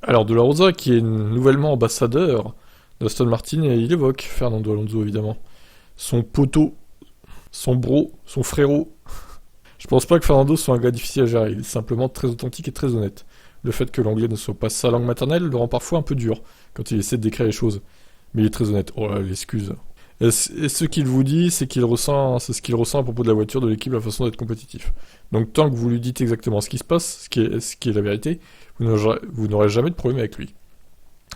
Alors De La Rosa, qui est nouvellement ambassadeur d'Aston Martin, et il évoque Fernando Alonso évidemment. Son poteau, son bro, son frérot. Je pense pas que Fernando soit un gars difficile à gérer, il est simplement très authentique et très honnête. Le fait que l'anglais ne soit pas sa langue maternelle le rend parfois un peu dur quand il essaie de décrire les choses. Mais il est très honnête. Oh là, l'excuse. Et ce qu'il vous dit, c'est ce qu'il ressent à propos de la voiture, de l'équipe, la façon d'être compétitif. Donc tant que vous lui dites exactement ce qui se passe, ce qui est la vérité, vous n'aurez jamais de problème avec lui.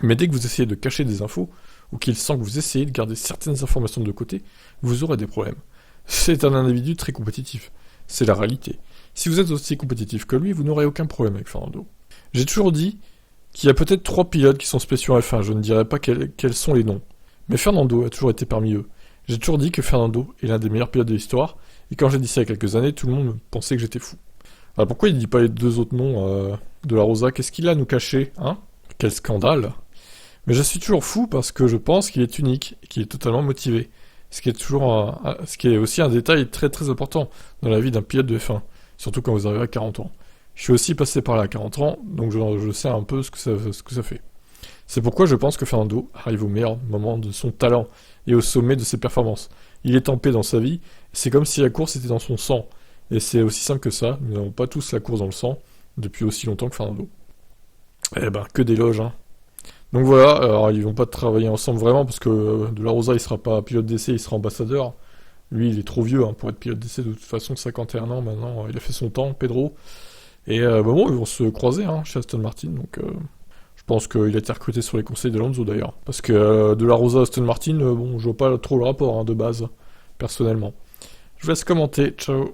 Mais dès que vous essayez de cacher des infos, ou qu'il sent que vous essayez de garder certaines informations de côté, vous aurez des problèmes. C'est un individu très compétitif. C'est la réalité. Si vous êtes aussi compétitif que lui, vous n'aurez aucun problème avec Fernando. J'ai toujours dit qu'il y a peut-être 3 pilotes qui sont spéciaux en F1, je ne dirai pas quels sont les noms. Mais Fernando a toujours été parmi eux. J'ai toujours dit que Fernando est l'un des meilleurs pilotes de l'histoire, et quand j'ai dit ça il y a quelques années, tout le monde pensait que j'étais fou. Alors pourquoi il dit pas les deux autres noms de la Rosa? Qu'est-ce qu'il a à nous cacher, hein? Quel scandale! Mais je suis toujours fou parce que je pense qu'il est unique, et qu'il est totalement motivé. Ce qui est aussi un détail très très important dans la vie d'un pilote de F1, surtout quand vous arrivez à 40 ans. Je suis aussi passé par là à 40 ans, donc je sais un peu ce que ça fait. C'est pourquoi je pense que Fernando arrive au meilleur moment de son talent et au sommet de ses performances. Il est en paix dans sa vie, c'est comme si la course était dans son sang. Et c'est aussi simple que ça, nous n'avons pas tous la course dans le sang, depuis aussi longtemps que Fernando. Eh ben, que d'éloges, hein. Donc voilà, alors ils vont pas travailler ensemble vraiment, parce que De La Rosa il sera pas pilote d'essai, il sera ambassadeur. Lui il est trop vieux pour être pilote d'essai de toute façon, 51 ans maintenant, il a fait son temps, Pedro. Et bon, ils vont se croiser chez Aston Martin, donc je pense qu'il a été recruté sur les conseils d'Alonso d'ailleurs. Parce que De La Rosa Aston Martin, bon, je vois pas trop le rapport de base, personnellement. Je vous laisse commenter, ciao.